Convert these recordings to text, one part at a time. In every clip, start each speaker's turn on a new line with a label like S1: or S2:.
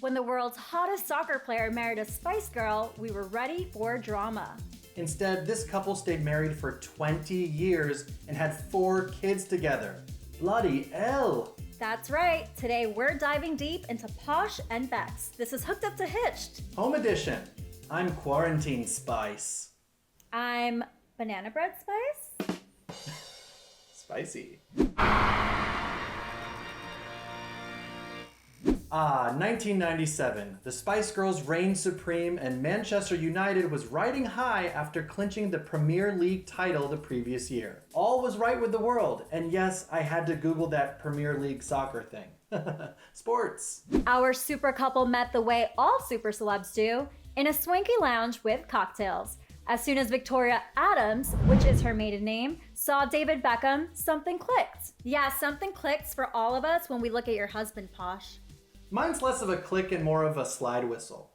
S1: When the world's hottest soccer player married a Spice Girl, we were ready for drama.
S2: Instead, this couple stayed married for 20 years and had 4 kids together. Bloody hell!
S1: That's right. Today we're diving deep into Posh and Becks. This is Hooked Up to Hitched.
S2: Home edition. I'm Quarantine Spice.
S1: I'm Banana Bread Spice.
S2: Spicy. 1997. The Spice Girls reigned supreme and Manchester United was riding high after clinching the Premier League title the previous year. All was right with the world, and yes, I had to Google that Premier League soccer thing. Sports.
S1: Our super couple met the way all super celebs do, in a swanky lounge with cocktails. As soon as Victoria Adams, which is her maiden name, saw David Beckham, something clicked. Yeah, something clicks for all of us when we look at your husband, Posh.
S2: Mine's less of a click and more of a slide whistle.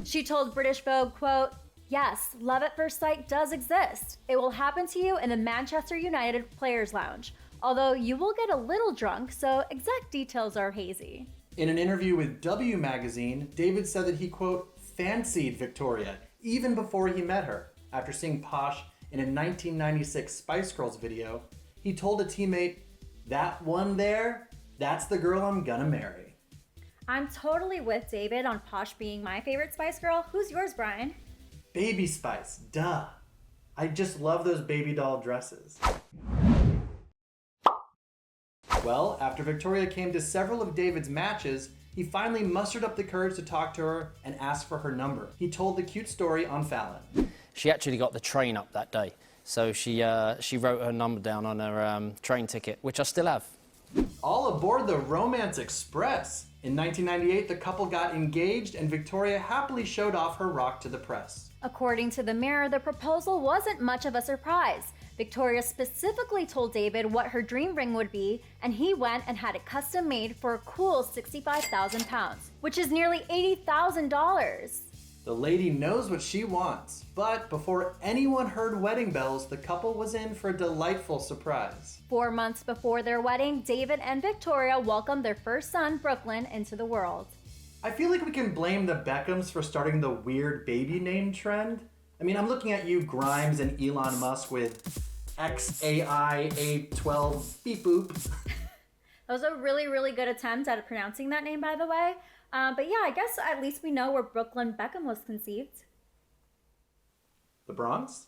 S1: She told British Vogue, quote, "Yes, love at first sight does exist. It will happen to you in the Manchester United Players Lounge, although you will get a little drunk, so exact details are hazy."
S2: In an interview with W Magazine, David said that he, quote, fancied Victoria even before he met her. After seeing Posh in a 1996 Spice Girls video, he told a teammate, "That one there, that's the girl I'm gonna marry."
S1: I'm totally with David on Posh being my favorite Spice Girl. Who's yours, Brian?
S2: Baby Spice, duh. I just love those baby doll dresses. Well, after Victoria came to several of David's matches, he finally mustered up the courage to talk to her and ask for her number. He told the cute story on Fallon.
S3: She actually got the train up that day, so she wrote her number down on her train ticket, which I still have.
S2: All aboard the Romance Express. In 1998, the couple got engaged and Victoria happily showed off her rock to the press.
S1: According to the Mirror, the proposal wasn't much of a surprise. Victoria specifically told David what her dream ring would be, and he went and had it custom made for a cool £65,000, which is nearly $80,000.
S2: The lady knows what she wants, but before anyone heard wedding bells, the couple was in for a delightful surprise.
S1: 4 months before their wedding, David and Victoria welcomed their first son, Brooklyn, into the world.
S2: I feel like we can blame the Beckhams for starting the weird baby name trend. I mean, I'm looking at you, Grimes and Elon Musk with XAIA12 beep boop.
S1: That was a really, really good attempt at pronouncing that name, by the way. But yeah, I guess at least we know where Brooklyn Beckham was conceived.
S2: The Bronx?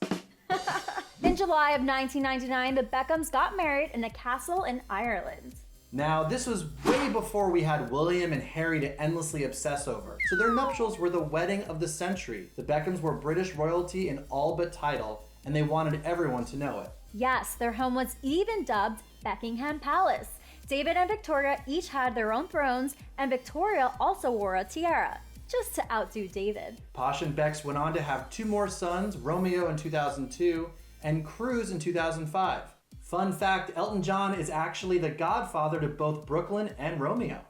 S1: In July of 1999, the Beckhams got married in a castle in Ireland.
S2: Now, this was way before we had William and Harry to endlessly obsess over, so their nuptials were the wedding of the century. The Beckhams were British royalty in all but title, and they wanted everyone to know it.
S1: Yes, their home was even dubbed Buckingham Palace. David and Victoria each had their own thrones, and Victoria also wore a tiara, just to outdo David.
S2: Posh and Becks went on to have 2 more sons, Romeo in 2002 and Cruz in 2005. Fun fact, Elton John is actually the godfather to both Brooklyn and Romeo.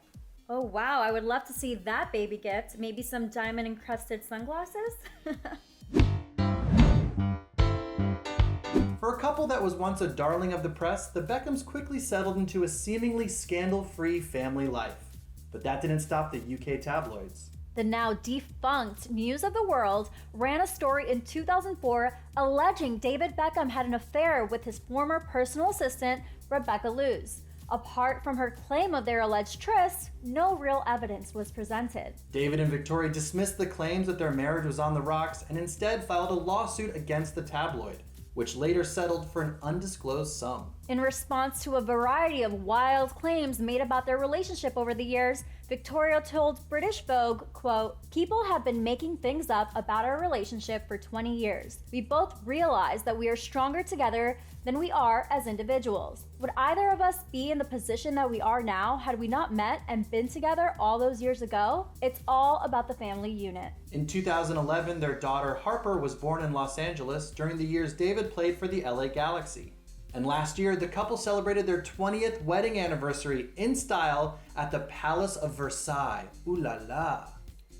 S1: Oh wow, I would love to see that baby gift. Maybe some diamond-encrusted sunglasses?
S2: For a couple that was once a darling of the press, the Beckhams quickly settled into a seemingly scandal-free family life. But that didn't stop the UK tabloids.
S1: The now defunct News of the World ran a story in 2004 alleging David Beckham had an affair with his former personal assistant, Rebecca Luz. Apart from her claim of their alleged tryst, no real evidence was presented.
S2: David and Victoria dismissed the claims that their marriage was on the rocks and instead filed a lawsuit against the tabloid, which later settled for an undisclosed sum.
S1: In response to a variety of wild claims made about their relationship over the years, Victoria told British Vogue, quote, "People have been making things up about our relationship for 20 years. We both realize that we are stronger together than we are as individuals. Would either of us be in the position that we are now had we not met and been together all those years ago? It's all about the family unit."
S2: In 2011, their daughter Harper was born in Los Angeles during the years David played for the LA Galaxy. And last year, the couple celebrated their 20th wedding anniversary in style at the Palace of Versailles. Ooh la la.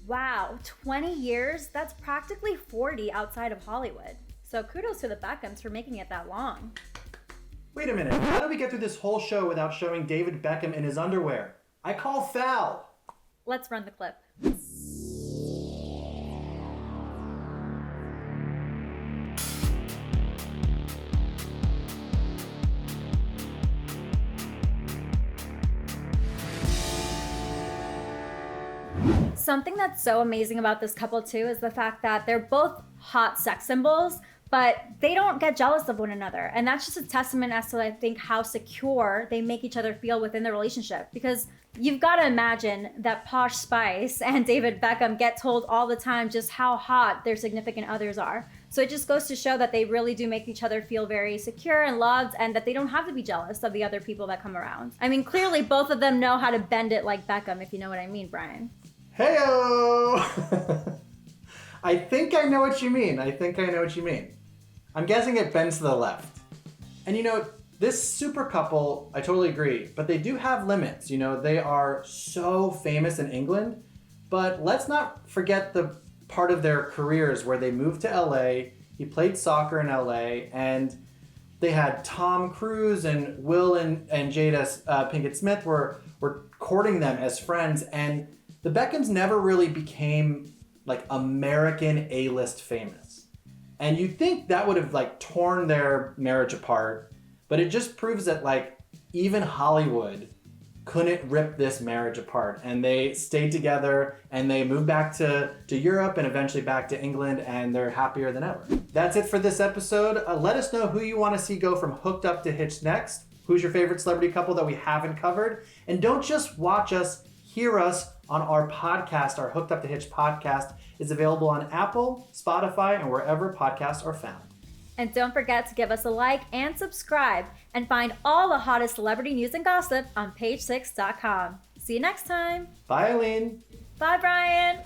S1: Wow, 20 years? That's practically 40 outside of Hollywood. So kudos to the Beckhams for making it that long.
S2: Wait a minute, how did we get through this whole show without showing David Beckham in his underwear? I call foul.
S1: Let's run the clip. Something that's so amazing about this couple too is the fact that they're both hot sex symbols, but they don't get jealous of one another. And that's just a testament as to, I think, how secure they make each other feel within the relationship. Because you've got to imagine that Posh Spice and David Beckham get told all the time just how hot their significant others are. So it just goes to show that they really do make each other feel very secure and loved, and that they don't have to be jealous of the other people that come around. I mean, clearly both of them know how to bend it like Beckham, if you know what I mean, Brian.
S2: Heyo! I think I know what you mean. I'm guessing it bends to the left. And you know, this super couple, I totally agree, but they do have limits. You know, they are so famous in England, but let's not forget the part of their careers where they moved to LA, he played soccer in LA, and they had Tom Cruise and Will and Jada Pinkett Smith were courting them as friends, and the Beckhams never really became like American A-list famous. And you'd think that would have like torn their marriage apart, but it just proves that like even Hollywood couldn't rip this marriage apart. And they stayed together and they moved back to Europe and eventually back to England, and they're happier than ever. That's it for this episode. Let us know who you want to see go from hooked up to hitched next. Who's your favorite celebrity couple that we haven't covered? And don't just watch us, hear us on our podcast. Our Hooked Up to Hitched podcast is available on Apple, Spotify, and wherever podcasts are found.
S1: And don't forget to give us a like and subscribe, and find all the hottest celebrity news and gossip on page6.com. See you next time.
S2: Bye, Eileen.
S1: Bye, Brian.